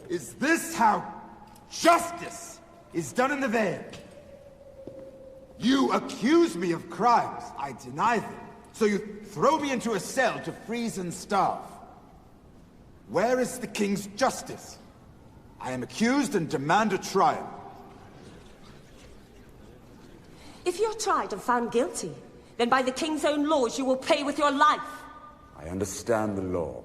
Is this how justice is done in the Vale? You accuse me of crimes. I deny them. So you throw me into a cell to freeze and starve. Where is the king's justice? I am accused and demand a trial. If you're tried and found guilty, then by the king's own laws you will pay with your life. I understand the law.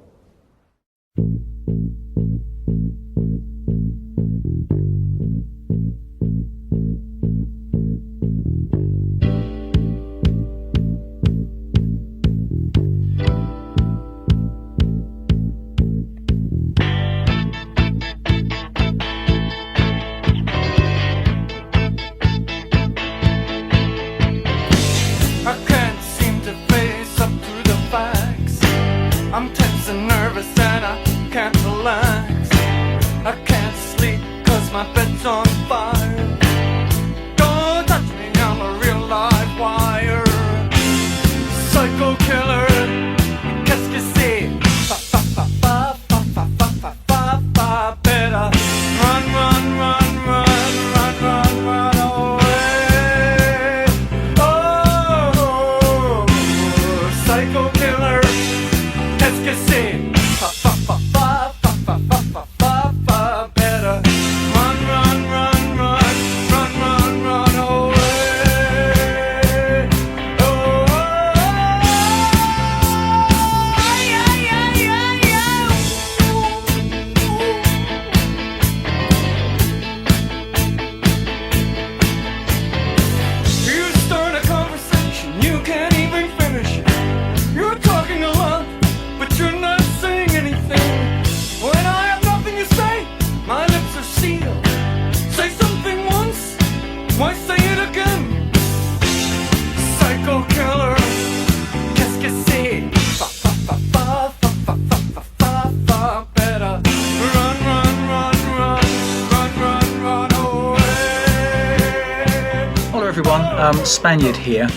Spaniard here.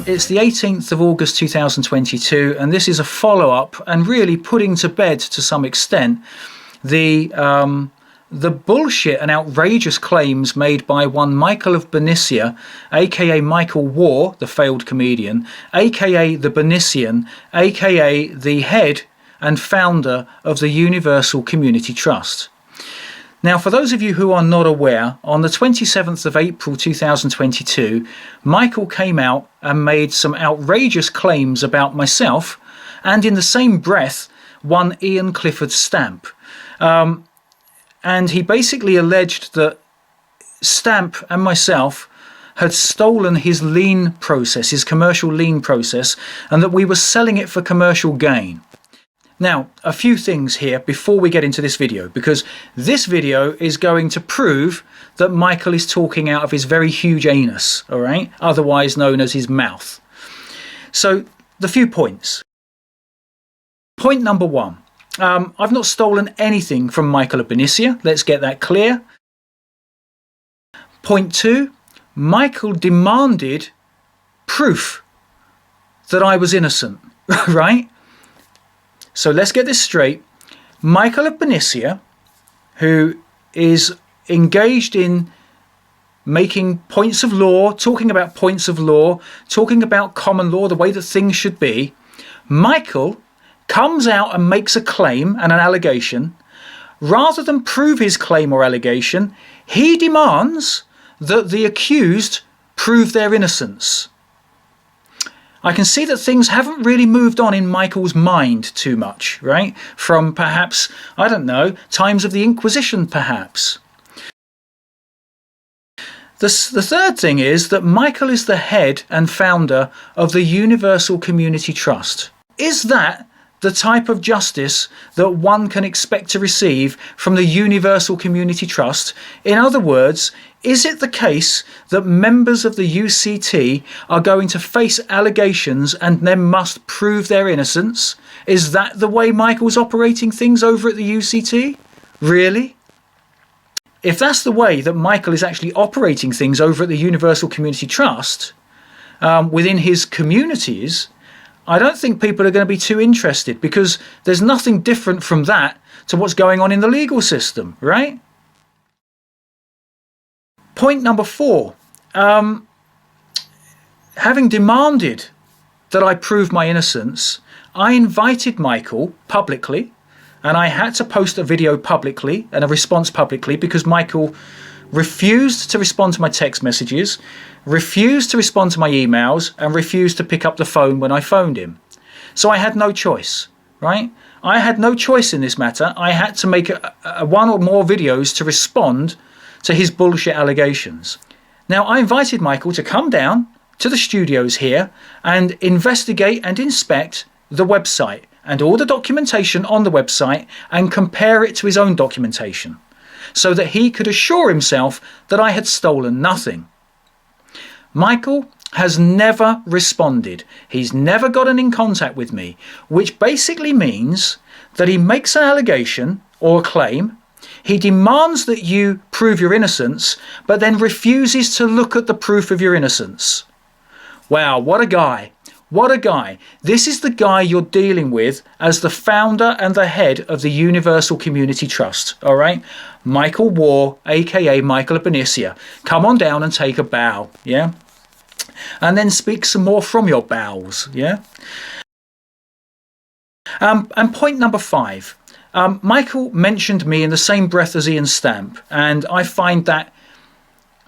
It's the 18th of August 2022, and this is a follow-up and really putting to bed to some extent the bullshit and outrageous claims made by one Michael of Bernicia, aka Michael War, the failed comedian, aka the Bernician, aka the head and founder of the Universal Community Trust. Now, for those of you who are not aware, on the 27th of April 2022, Michael came out and made some outrageous claims about myself, and in the same breath, one Ian Clifford's stamp. And he basically alleged that Stamp and myself had stolen his lien process, his commercial lien process, and that we were selling it for commercial gain. Now, a few things here before we get into this video, because this video is going to prove that Michael is talking out of his very huge anus, all right? Otherwise known as his mouth. So, the few points. Point number one. I've not stolen anything from Michael of Bernicia. Let's get that clear. Point two. Michael demanded proof that I was innocent, right? So let's get this straight. Michael of Bernicia, who is engaged in making points of law, talking about points of law, talking about common law, the way that things should be, Michael comes out and makes a claim and an allegation. Rather than prove his claim or allegation, he demands that the accused prove their innocence. I can see that things haven't really moved on in Michael's mind too much, right? From perhaps, I don't know, times of the Inquisition perhaps. The third thing is that Michael is the head and founder of the Universal Community Trust. Is that the type of justice that one can expect to receive from the Universal Community Trust? In other words, is it the case that members of the UCT are going to face allegations and then must prove their innocence? Is that the way Michael's operating things over at the UCT? Really? If that's the way that Michael is actually operating things over at the Universal Community Trust, within his communities, I don't think people are going to be too interested, because there's nothing different from that to what's going on in the legal system, right? Point number 4. Having demanded that I prove my innocence, I invited Michael publicly, and I had to post a video publicly and a response publicly, because Michael refused to respond to my text messages, refused to respond to my emails, and refused to pick up the phone when I phoned him. So I had no choice, right? I had no choice in this matter. I had to make one or more videos to respond to his bullshit allegations. Now, I invited Michael to come down to the studios here and investigate and inspect the website and all the documentation on the website and compare it to his own documentation, so that he could assure himself that I had stolen nothing. Michael has never responded. He's never gotten in contact with me, which basically means that he makes an allegation or a claim, he demands that you prove your innocence, but then refuses to look at the proof of your innocence. Wow, what a guy. What a guy. This is the guy you're dealing with as the founder and the head of the Universal Community Trust, all right? Michael War, aka Michael of Bernicia. Come on down and take a bow, yeah? And then speak some more from your bowels, yeah? And point number 5. Michael mentioned me in the same breath as Ian Stamp, and I find that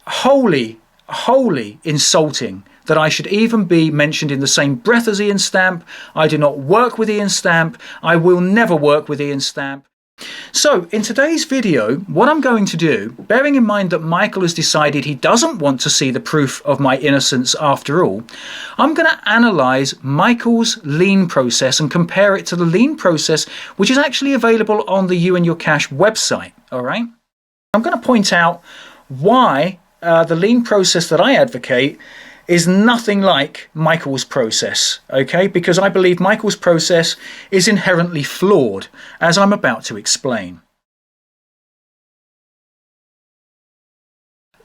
wholly insulting that I should even be mentioned in the same breath as Ian Stamp. I do not work with Ian Stamp. I will never work with Ian Stamp. So in today's video, what I'm going to do, bearing in mind that Michael has decided he doesn't want to see the proof of my innocence after all, I'm going to analyse Michael's lien process and compare it to the lien process which is actually available on the You and Your Cash website. All right. I'm going to point out why the lien process that I advocate is nothing like Michael's process, okay? Because I believe Michael's process is inherently flawed, as I'm about to explain.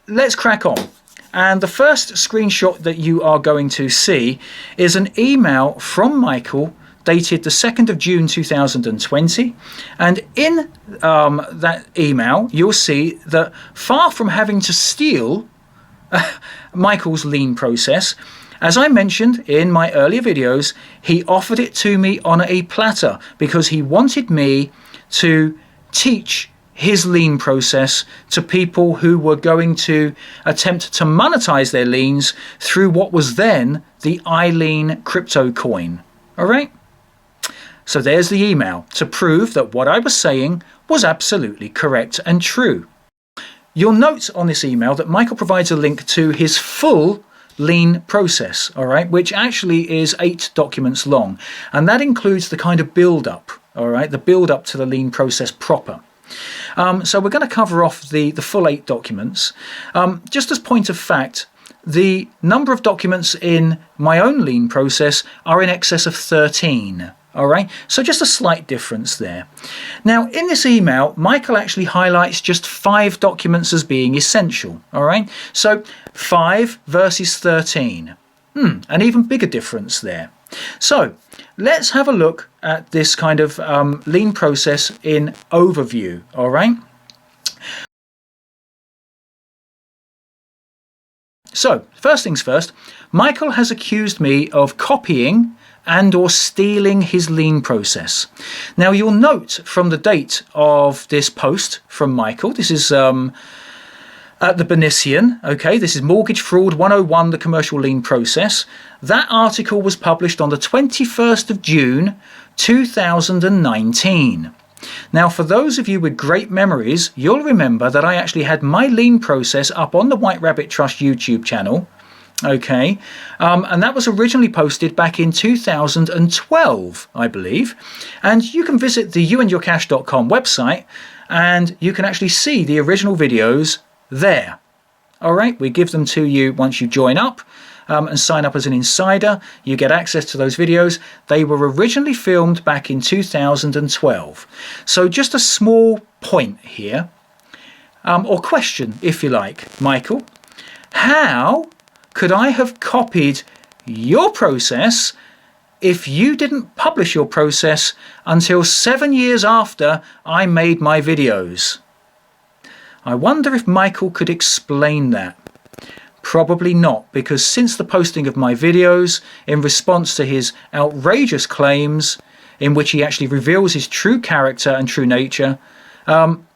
Let's crack on. And the first screenshot that you are going to see is an email from Michael dated the 2nd of June 2020. And in that email, you'll see that far from having to steal Michael's lien process, as I mentioned in my earlier videos, he offered it to me on a platter because he wanted me to teach his lien process to people who were going to attempt to monetize their liens through what was then the iLien crypto coin. All right? So there's the email to prove that what I was saying was absolutely correct and true. You'll note on this email that Michael provides a link to his full lien process, all right, which actually is 8 documents long. And that includes the kind of build-up, all right, the build-up to the lien process proper. So we're going to cover off the full 8 documents. Just as point of fact, the number of documents in my own lien process are in excess of 13. All right, so just a slight difference there. Now, in this email, Michael actually highlights just 5 documents as being essential. All right, so 5 versus 13. An even bigger difference there. So let's have a look at this kind of lien process in overview. All right. So first things first, Michael has accused me of copying and or stealing his lien process. Now you'll note from the date of this post from Michael, this is at the Bernician, okay, this is Mortgage Fraud 101, the commercial lien process. That article was published on the 21st of June 2019. Now for those of you with great memories, you'll remember that I actually had my lien process up on the WhiteRabbitTrust YouTube channel. Okay, and that was originally posted back in 2012, I believe. And you can visit the youandyourcash.com website and you can actually see the original videos there. All right, we give them to you once you join up and sign up as an insider. You get access to those videos. They were originally filmed back in 2012. So just a small point here, or question, if you like, Michael. How could I have copied your process if you didn't publish your process until 7 years after I made my videos. I wonder if Michael could explain that. Probably not, because since the posting of my videos, in response to his outrageous claims, in which he actually reveals his true character and true nature,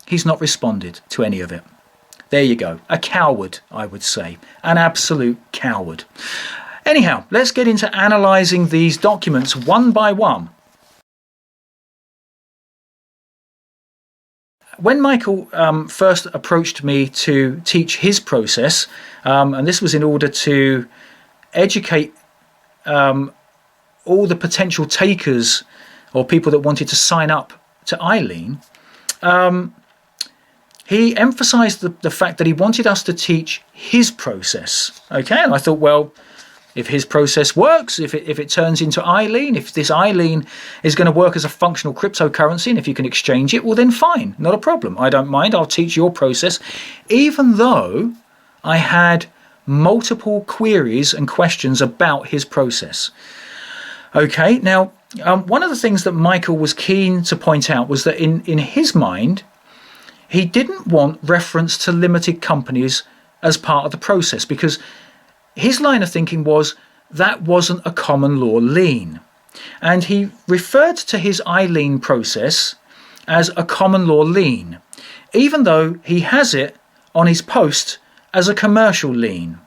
he's not responded to any of it. There you go. A coward, I would say. An absolute coward. Anyhow, let's get into analysing these documents one by one. When Michael first approached me to teach his process, and this was in order to educate all the potential takers or people that wanted to sign up to Lien, he emphasised the fact that he wanted us to teach his process. Okay, and I thought, well, if his process works, if it turns into Lien, if this Lien is going to work as a functional cryptocurrency, and if you can exchange it, well then fine, not a problem. I don't mind, I'll teach your process, even though I had multiple queries and questions about his process. Okay, now, one of the things that Michael was keen to point out was that in his mind, he didn't want reference to limited companies as part of the process, because his line of thinking was that wasn't a common law lien. And he referred to his Lien process as a common law lien, even though he has it on his post as a commercial lien.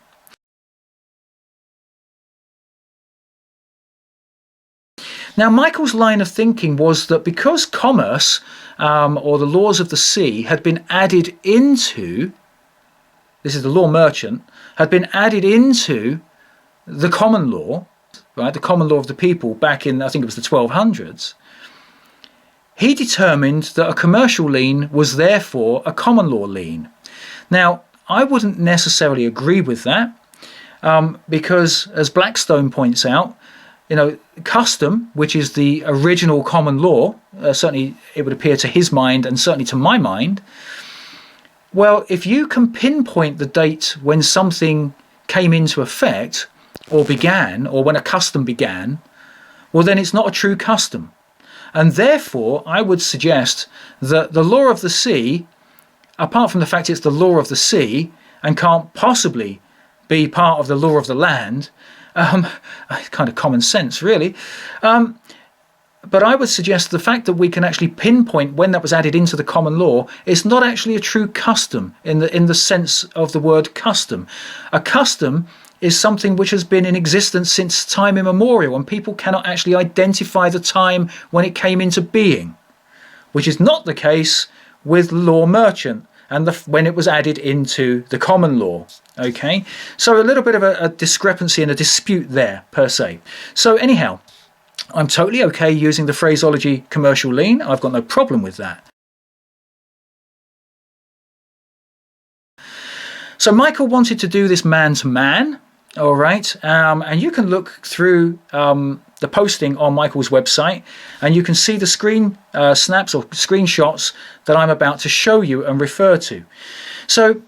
Now, Michael's line of thinking was that because commerce, or the laws of the sea, had been added into, this is the law merchant, had been added into the common law, right, the common law of the people back in, I think it was the 1200s, he determined that a commercial lien was therefore a common law lien. Now, I wouldn't necessarily agree with that, because, as Blackstone points out, you know, custom, which is the original common law, certainly it would appear to his mind and certainly to my mind, well, if you can pinpoint the date when something came into effect or began, or when a custom began, well, then it's not a true custom. And therefore, I would suggest that the law of the sea, apart from the fact it's the law of the sea and can't possibly be part of the law of the land, kind of common sense, really. But I would suggest the fact that we can actually pinpoint when that was added into the common law is not actually a true custom in the sense of the word custom. A custom is something which has been in existence since time immemorial, and people cannot actually identify the time when it came into being, which is not the case with law merchant and when it was added into the common law. Okay, so a little bit of a discrepancy and a dispute there per se. So anyhow, I'm totally okay using the phraseology commercial lien. I've got no problem with that. So Michael wanted to do this man to man, all right, and you can look through the posting on Michael's website, and you can see the screen snaps or screenshots that I'm about to show you and refer to. So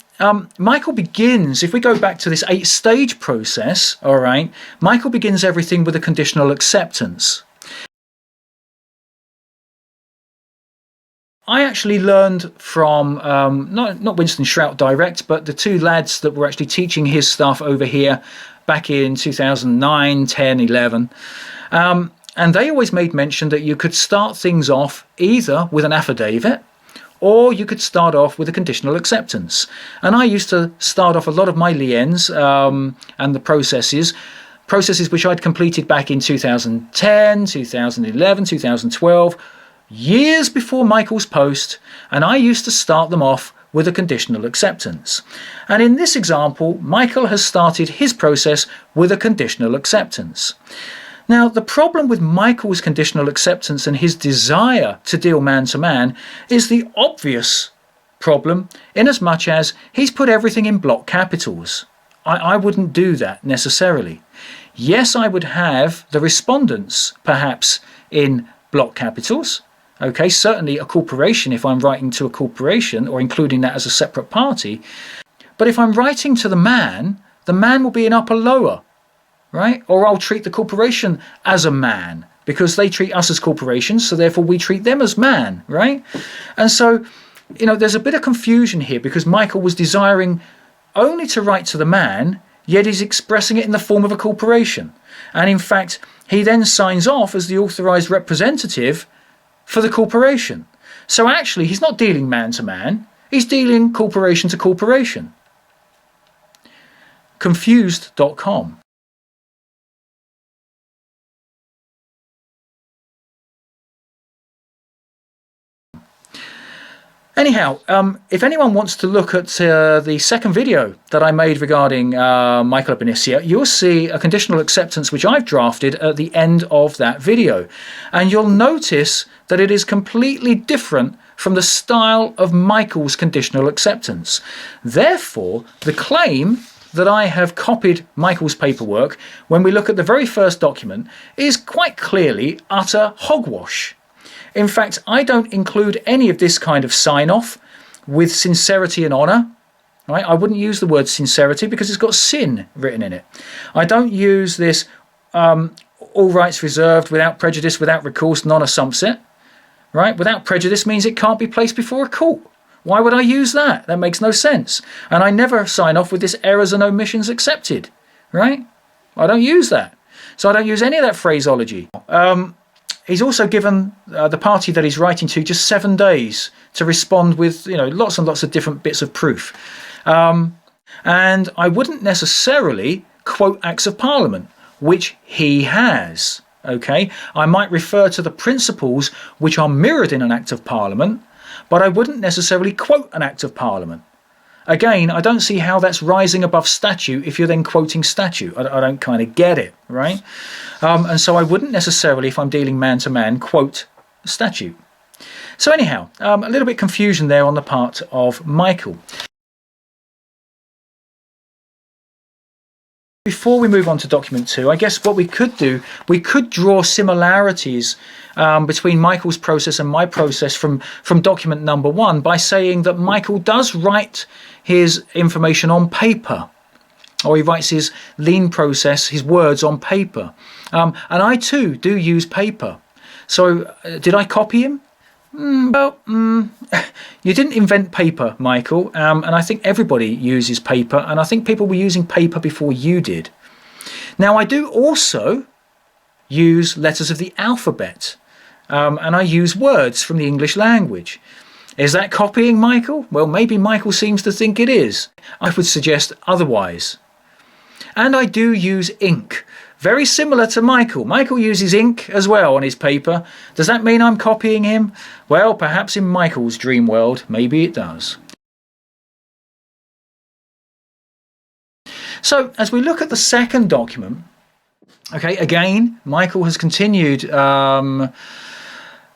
Michael begins, if we go back to this 8-stage process, all right, Michael begins everything with a conditional acceptance. I actually learned from, not Winston Shrout direct, but the two lads that were actually teaching his stuff over here back in 2009, 10, 11. And they always made mention that you could start things off either with an affidavit, or you could start off with a conditional acceptance. And I used to start off a lot of my liens and the processes which I'd completed back in 2010, 2011, 2012, years before Michael's post, and I used to start them off with a conditional acceptance. And in this example, Michael has started his process with a conditional acceptance. Now, the problem with Michael's conditional acceptance and his desire to deal man-to-man is the obvious problem, in as much as he's put everything in block capitals. I wouldn't do that necessarily. Yes, I would have the respondents perhaps in block capitals. Okay, certainly a corporation if I'm writing to a corporation or including that as a separate party. But if I'm writing to the man will be in upper lower right? Or I'll treat the corporation as a man, because they treat us as corporations, so therefore we treat them as man, right? And so, there's a bit of confusion here, because Michael was desiring only to write to the man, yet he's expressing it in the form of a corporation. And in fact, he then signs off as the authorized representative for the corporation. So actually, he's not dealing man to man, he's dealing corporation to corporation. Confused.com. Anyhow, if anyone wants to look at the second video that I made regarding Michael of Bernicia, you'll see a conditional acceptance which I've drafted at the end of that video. And you'll notice that it is completely different from the style of Michael's conditional acceptance. Therefore, the claim that I have copied Michael's paperwork, when we look at the very first document, is quite clearly utter hogwash. In fact, I don't include any of this kind of sign-off with sincerity and honour. Right? I wouldn't use the word sincerity because it's got sin written in it. I don't use this all rights reserved, without prejudice, without recourse, non-assumpsit. Right? Without prejudice means it can't be placed before a court. Why would I use that? That makes no sense. And I never sign off with this errors and omissions accepted. Right? I don't use that. So I don't use any of that phraseology. He's also given the party that he's writing to just 7 days to respond with, lots and lots of different bits of proof. And I wouldn't necessarily quote Acts of Parliament, which he has. Okay, I might refer to the principles which are mirrored in an Act of Parliament, but I wouldn't necessarily quote an Act of Parliament. Again, I don't see how that's rising above statute if you're then quoting statute. I don't kind of get it, right? And so I wouldn't necessarily, if I'm dealing man-to-man, quote statute. So anyhow, a little bit confusion there on the part of Michael. Before we move on to document 2, I guess what we could do, we could draw similarities between Michael's process and my process from document number 1 by saying that Michael does write his information on paper, or he writes his Lien process, his words on paper. And I too do use paper. So did I copy him? You didn't invent paper, Michael, and I think everybody uses paper, and I think people were using paper before you did. Now, I do also use letters of the alphabet, and I use words from the English language. Is that copying, Michael? Well, maybe Michael seems to think it is. I would suggest otherwise. And I do use ink. Very similar to Michael. Michael uses ink as well on his paper. Does that mean I'm copying him? Well, perhaps in Michael's dream world, maybe it does. So, as we look at the second document, okay, again, Michael has continued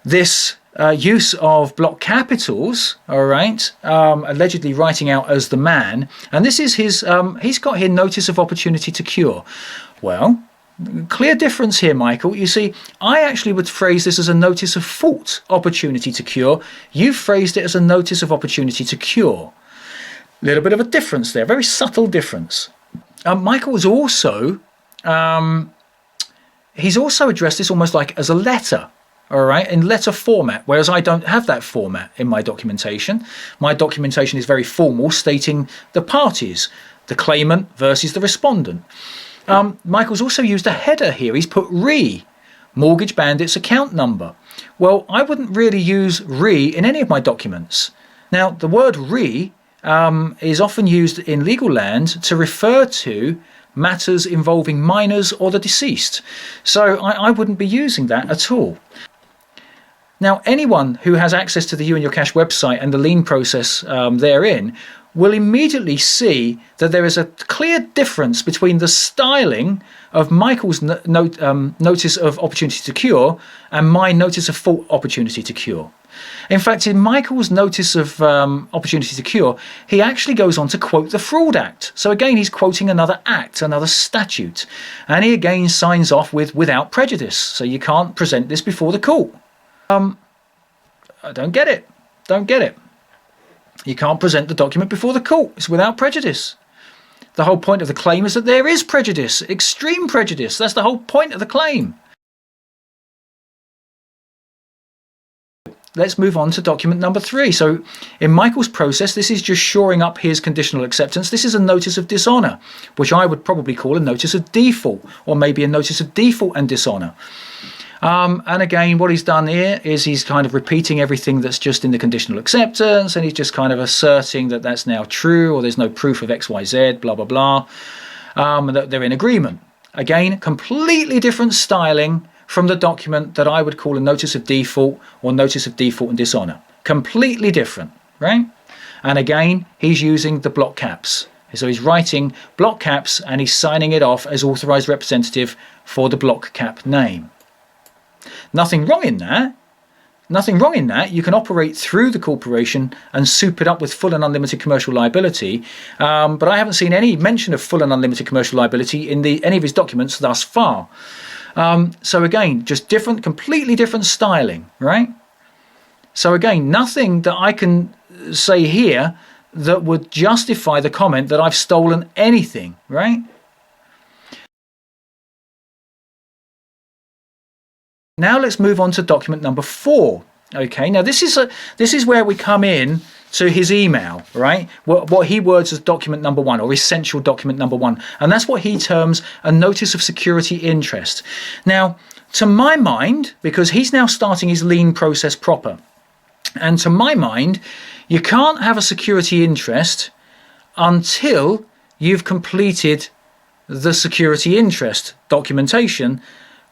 this use of block capitals, all right, allegedly writing out as the man. And this is his, he's got here notice of opportunity to cure. Well, clear difference here, Michael. You see, I actually would phrase this as a notice of fault opportunity to cure. You've phrased it as a notice of opportunity to cure. A little bit of a difference there, very subtle difference. Michael was also, he's also addressed this almost like as a letter, all right, in letter format, whereas I don't have that format in my documentation. My documentation is very formal, stating the parties, the claimant versus the respondent. Michael's also used a header here. He's put RE, Mortgage Bandit's account number. Well, I wouldn't really use RE in any of my documents. Now, the word RE is often used in legal land to refer to matters involving minors or the deceased. So I wouldn't be using that at all. Now, anyone who has access to the You and Your Cash website and the lien process therein will immediately see that there is a clear difference between the styling of Michael's notice of opportunity to cure and my notice of fault opportunity to cure. In fact, in Michael's notice of opportunity to cure, he actually goes on to quote the Fraud Act. So again, he's quoting another act, another statute. And he again signs off with without prejudice. So you can't present this before the court. I don't get it. Don't get it. You can't present the document before the court. It's without prejudice. The whole point of the claim is that there is prejudice, extreme prejudice. That's the whole point of the claim. Let's move on to document number 3. So in Michael's process, this is just shoring up his conditional acceptance. This is a notice of dishonour, which I would probably call a notice of default, or maybe a notice of default and dishonour. And again, what he's done here is he's kind of repeating everything that's just in the conditional acceptance, and he's just kind of asserting that that's now true, or there's no proof of XYZ, blah, blah, blah, and that they're in agreement. Again, completely different styling from the document that I would call a notice of default or notice of default and dishonour. Completely different, right? And again, he's using the block caps. So he's writing block caps and he's signing it off as authorised representative for the block cap name. Nothing wrong in that. Nothing wrong in that. You can operate through the corporation and soup it up with full and unlimited commercial liability. But I haven't seen any mention of full and unlimited commercial liability in any of his documents thus far. So again, just different, completely different styling, right? So again, nothing that I can say here that would justify the comment that I've stolen anything, right? Now let's move on to document number 4. Okay, now this is where we come in to his email, right? What he words as document number 1, or essential document number 1. And that's what he terms a notice of security interest. Now, to my mind, because he's now starting his lien process proper, and to my mind, you can't have a security interest until you've completed the security interest documentation,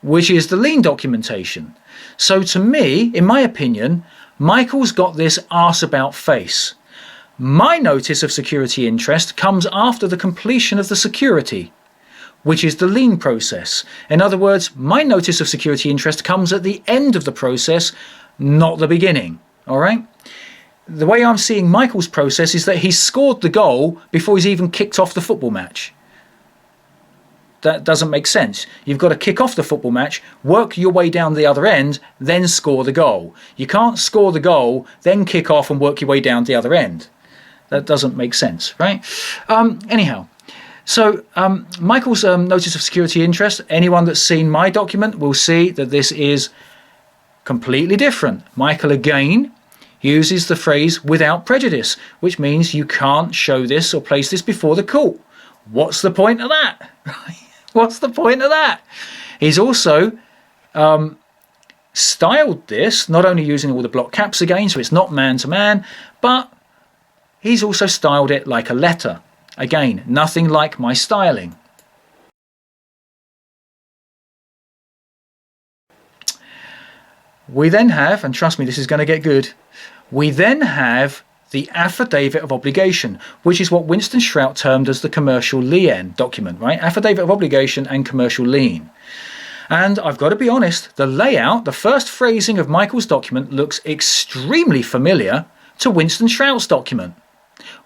which is the lien documentation. So to me, in my opinion, Michael's got this arse about face. My notice of security interest comes after the completion of the security, which is the lien process. In other words, my notice of security interest comes at the end of the process, not the beginning. All right? The way I'm seeing Michael's process is that he's scored the goal before he's even kicked off the football match. That doesn't make sense. You've got to kick off the football match, work your way down the other end, then score the goal. You can't score the goal, then kick off and work your way down the other end. That doesn't make sense, right? Anyhow, so Michael's notice of security interest, anyone that's seen my document will see that this is completely different. Michael again uses the phrase without prejudice, which means you can't show this or place this before the court. What's the point of that? What's the point of that? He's also styled this, not only using all the block caps again, so it's not man to man, but he's also styled it like a letter. Again, nothing like my styling. We then have, and trust me, this is going to get good, we then have the affidavit of obligation, which is what Winston Shrout termed as the commercial lien document, right? Affidavit of obligation and commercial lien. And I've got to be honest, the layout, the first phrasing of Michael's document looks extremely familiar to Winston Shrout's document,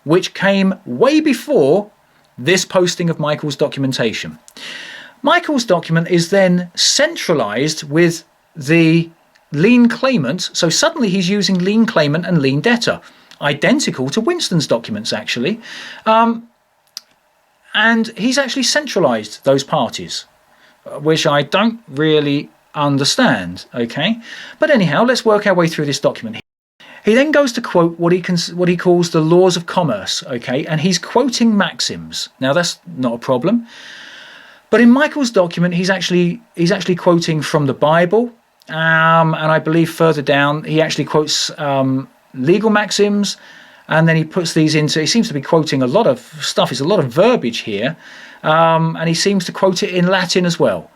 which came way before this posting of Michael's documentation. Michael's document is then centralized with the lien claimant, so suddenly he's using lien claimant and lien debtor. Identical to Winston's documents, actually. And he's actually centralized those parties, which I don't really understand, okay? But anyhow, let's work our way through this document. He then goes to quote what he calls the laws of commerce, okay? And he's quoting maxims. Now, that's not a problem. But in Michael's document, he's actually quoting from the Bible, and I believe further down, he actually quotes legal maxims, and then he puts these into, he seems to be quoting a lot of stuff, there's a lot of verbiage here, and he seems to quote it in Latin as well.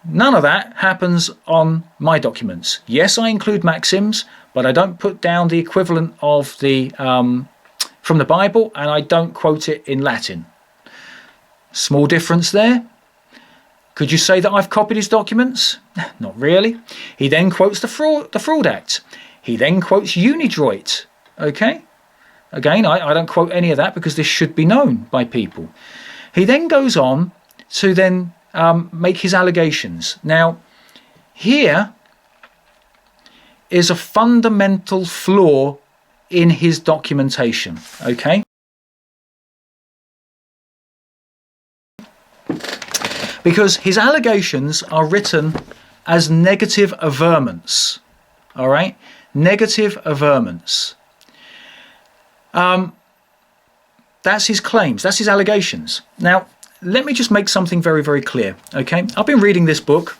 None of that happens on my documents. Yes, I include maxims, but I don't put down the equivalent of the from the Bible, and I don't quote it in Latin. Small difference there. Could you say that I've copied his documents? Not really. He then quotes the Fraud Act. He then quotes Unidroit, okay? Again, I don't quote any of that because this should be known by people. He then goes on to then make his allegations. Now, here is a fundamental flaw in his documentation, okay? because his allegations are written as negative averments. All right, negative averments. That's his claims, that's his allegations. Now, let me just make something very, very clear, okay? I've been reading this book,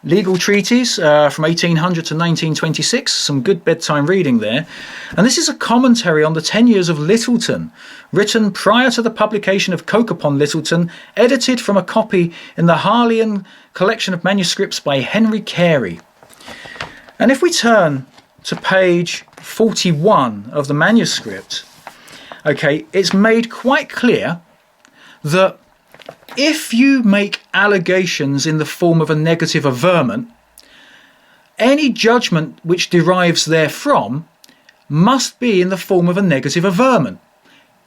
Legal Treatise from 1800 to 1926, some good bedtime reading there. And this is a commentary on the 10 years of Littleton, written prior to the publication of Coke upon Littleton, edited from a copy in the Lien collection of manuscripts by Henry Carey. And if we turn to page 41 of the manuscript, okay, it's made quite clear that if you make allegations in the form of a negative averment, any judgment which derives therefrom must be in the form of a negative averment.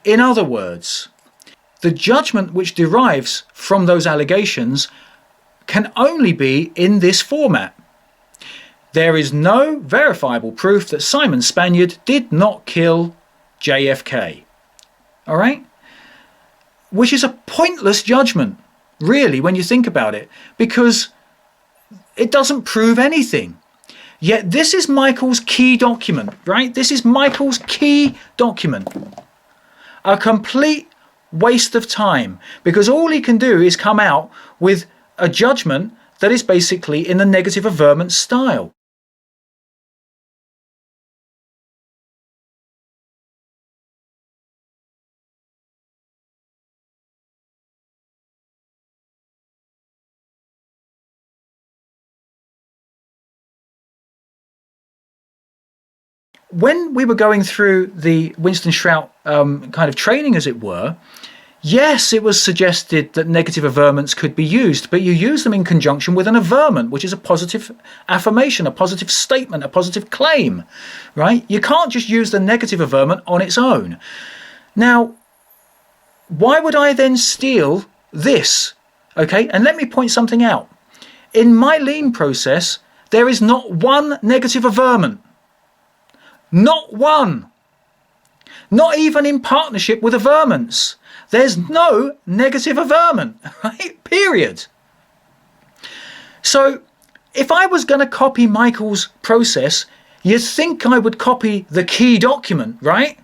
In other words, the judgment which derives from those allegations can only be in this format. There is no verifiable proof that Simon Spaniard did not kill JFK. All right? Which is a pointless judgment, really, when you think about it, because it doesn't prove anything. Yet this is Michael's key document, right? This is Michael's key document. A complete waste of time, because all he can do is come out with a judgment that is basically in the negative averment style. When we were going through the Winston Shrout kind of training, as it were, yes, it was suggested that negative averments could be used, but you use them in conjunction with an averment, which is a positive affirmation, a positive statement, a positive claim, right? You can't just use the negative averment on its own. Now, why would I then steal this? Okay, and let me point something out. In my Lien process, there is not one negative averment. Not one. Not even in partnership with averments. There's no negative averment, right? Period. So if I was going to copy Michael's process, you'd think I would copy the key document, right?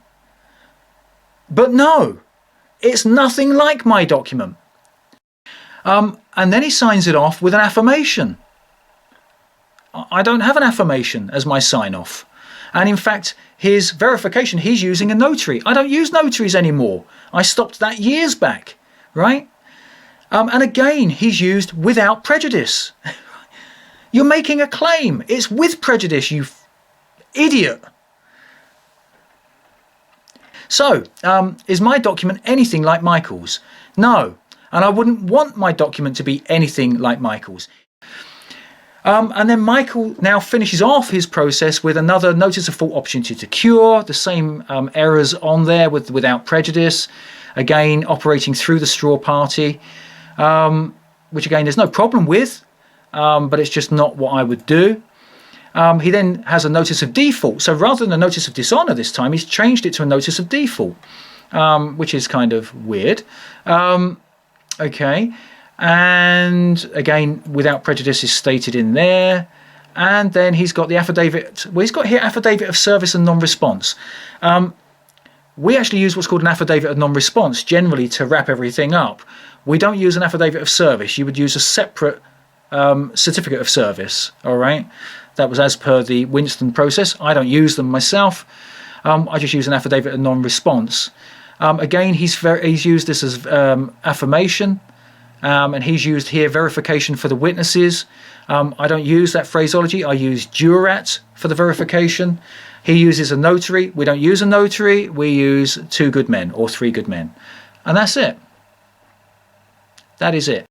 But no, it's nothing like my document. And then he signs it off with an affirmation. I don't have an affirmation as my sign-off. And in fact, his verification, he's using a notary. I don't use notaries anymore. I stopped that years back, right? And again, he's used without prejudice. You're making a claim. It's with prejudice, you idiot. So, is my document anything like Michael's? No. And I wouldn't want my document to be anything like Michael's. And then Michael now finishes off his process with another notice of fault opportunity to cure, the same errors on there without prejudice, again operating through the straw party, which again there's no problem with, but it's just not what I would do. He then has a notice of default. So rather than a notice of dishonour this time, he's changed it to a notice of default, which is kind of weird. Okay. And again, without prejudice is stated in there. And then he's got the affidavit. Well, he's got here affidavit of service and non-response. We actually use what's called an affidavit of non-response generally to wrap everything up. We don't use an affidavit of service. You would use a separate certificate of service. All right. That was as per the Winston process. I don't use them myself. I just use an affidavit of non-response. Again, he's used this as affirmation. And he's used here verification for the witnesses. I don't use that phraseology. I use jurat for the verification. He uses a notary. We don't use a notary. We use 2 good men or 3 good men. And that's it. That is it.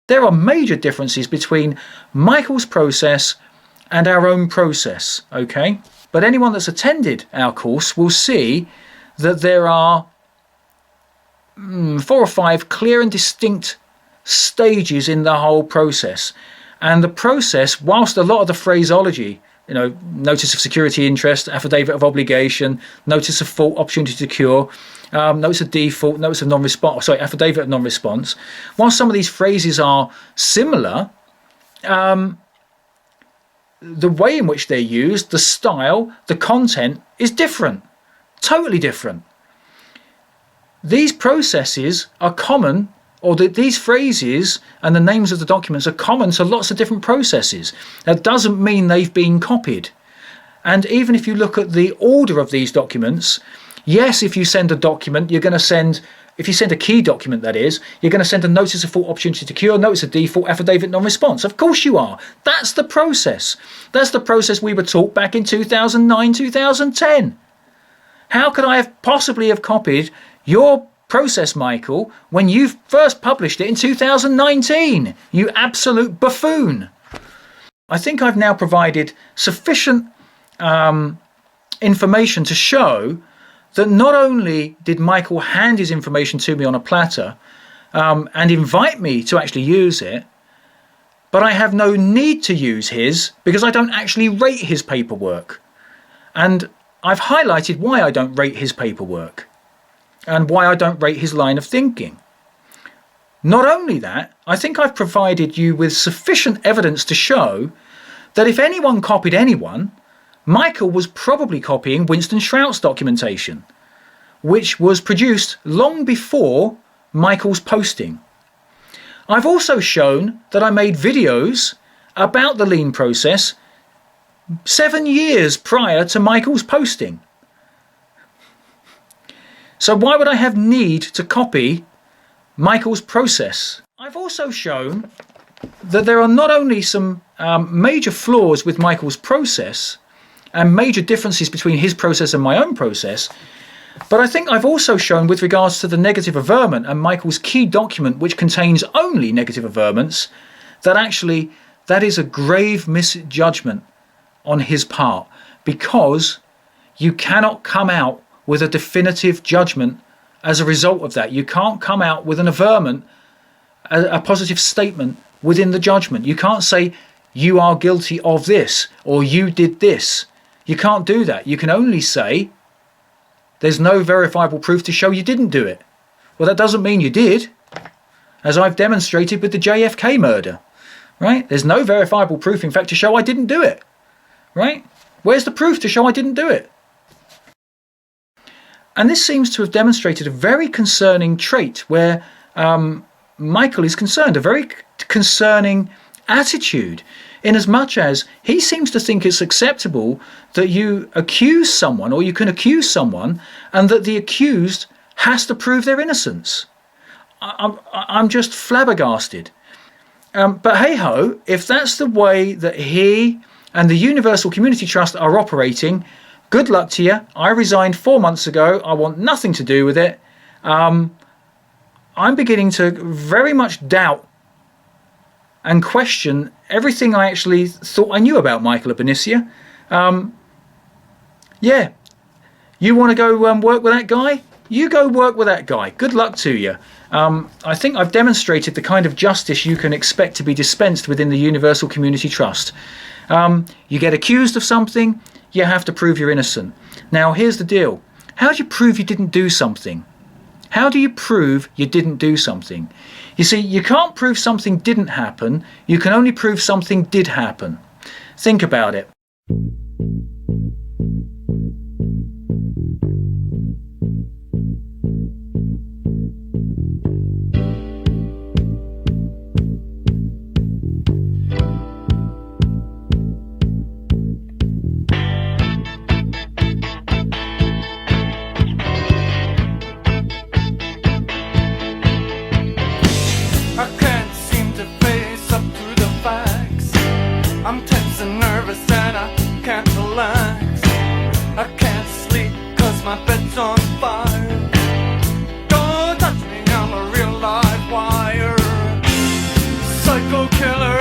There are major differences between Michael's process and our own process, okay? But anyone that's attended our course will see that there are 4 or 5 clear and distinct stages in the whole process. And the process, whilst a lot of the phraseology notice of security interest, affidavit of obligation, notice of fault, opportunity to cure, notice of default, notice of non-response, sorry, affidavit of non-response. While some of these phrases are similar, the way in which they're used, the style, the content is different, totally different. These processes are common, or these phrases and the names of the documents are common to lots of different processes. That doesn't mean they've been copied. And even if you look at the order of these documents, yes, if you send a document, you're going to send, if you send a key document, that is, you're going to send a notice of fault, opportunity to cure, notice of default, affidavit non-response. Of course you are. That's the process. That's the process we were taught back in 2009, 2010. How could I have possibly have copied your process, Michael, when you first published it in 2019? You absolute buffoon. I think I've now provided sufficient information to show that not only did Michael hand his information to me on a platter and invite me to actually use it, but I have no need to use his because I don't actually rate his paperwork. And I've highlighted why I don't rate his paperwork and why I don't rate his line of thinking. Not only that, I think I've provided you with sufficient evidence to show that if anyone copied anyone, Michael was probably copying Winston Shrout's documentation, which was produced long before Michael's posting. I've also shown that I made videos about the Lien process 7 years prior to Michael's posting. So why would I have need to copy Michael's process? I've also shown that there are not only some major flaws with Michael's process and major differences between his process and my own process, but I think I've also shown with regards to the negative averment and Michael's key document, which contains only negative averments, that actually that is a grave misjudgment on his part, because you cannot come out with a definitive judgment as a result of that. You can't come out with an averment, a positive statement within the judgment. You can't say you are guilty of this or you did this. You can't do that. You can only say there's no verifiable proof to show you didn't do it. Well, that doesn't mean you did, as I've demonstrated with the JFK murder, right? There's no verifiable proof, in fact, to show I didn't do it, right? Where's the proof to show I didn't do it? And this seems to have demonstrated a very concerning trait where Michael is concerned, a very concerning attitude, in as much as he seems to think it's acceptable that you accuse someone, or you can accuse someone, and that the accused has to prove their innocence. I'm just flabbergasted. But hey-ho, if that's the way that he and the Universal Community Trust are operating, good luck to you. I resigned 4 months ago. I want nothing to do with it. I'm beginning to very much doubt and question everything I actually thought I knew about Michael at Bernicia. Yeah, you want to go work with that guy? You go work with that guy. Good luck to you. I think I've demonstrated the kind of justice you can expect to be dispensed within the Universal Community Trust. You get accused of something, you have to prove you're innocent. Now, here's the deal. How do you prove you didn't do something? How do you prove you didn't do something? You see, you can't prove something didn't happen. You can only prove something did happen. Think about it. My bed's on fire. Don't touch me, I'm a real live wire. Psycho killer,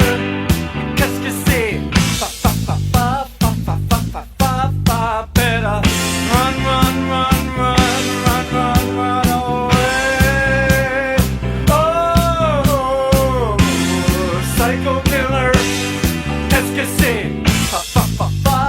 qu'est-ce que c'est? Fa fa fa fa fa fa fa fa fa fa. Better run, run, run, run, run, run, run away. Oh, psycho killer, qu'est-ce que c'est? Fa fa fa fa.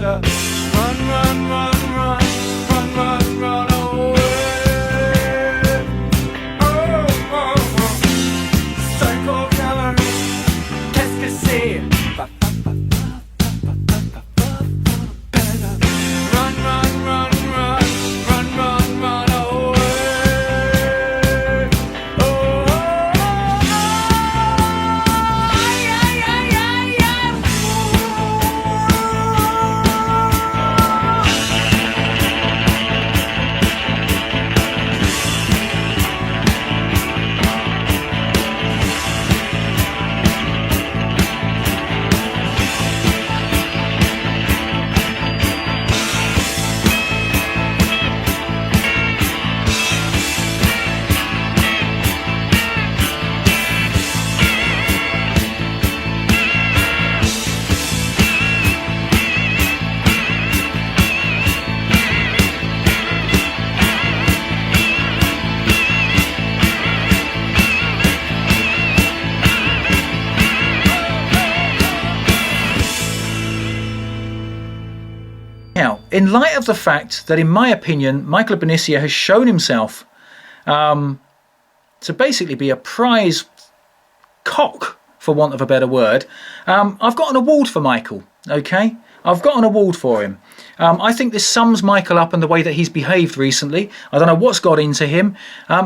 better run, run, run, run, run, run, run away. Oh, oh, oh. Psycho killer, qu'est-ce que c'est? Run, run, run, run, run, run, run away. Oh, oh, oh, ay, ay, ay, ay, ay. Now, in light of the fact that, in my opinion, Michael of Bernicia has shown himself to basically be a prize cock, for want of a better word, I've got an award for Michael, okay? I've got an award for him. I think this sums Michael up in the way that he's behaved recently. I don't know what's got into him.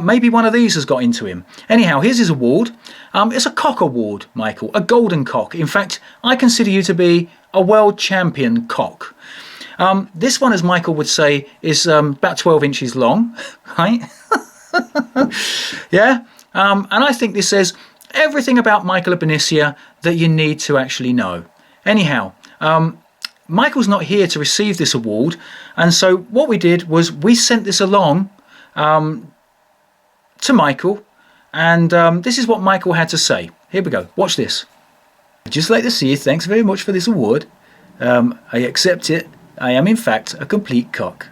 Maybe one of these has got into him. Anyhow, here's his award. It's a cock award, Michael, a golden cock. In fact, I consider you to be a world champion cock. This one, as Michael would say, is about 12 inches long, right? Yeah? And I think this says everything about Michael of Bernicia that you need to actually know. Anyhow, Michael's not here to receive this award, and so what we did was we sent this along to Michael, and this is what Michael had to say. Here we go. Watch this. I'd just like to say thanks very much for this award. I accept it. I am in fact a complete cock.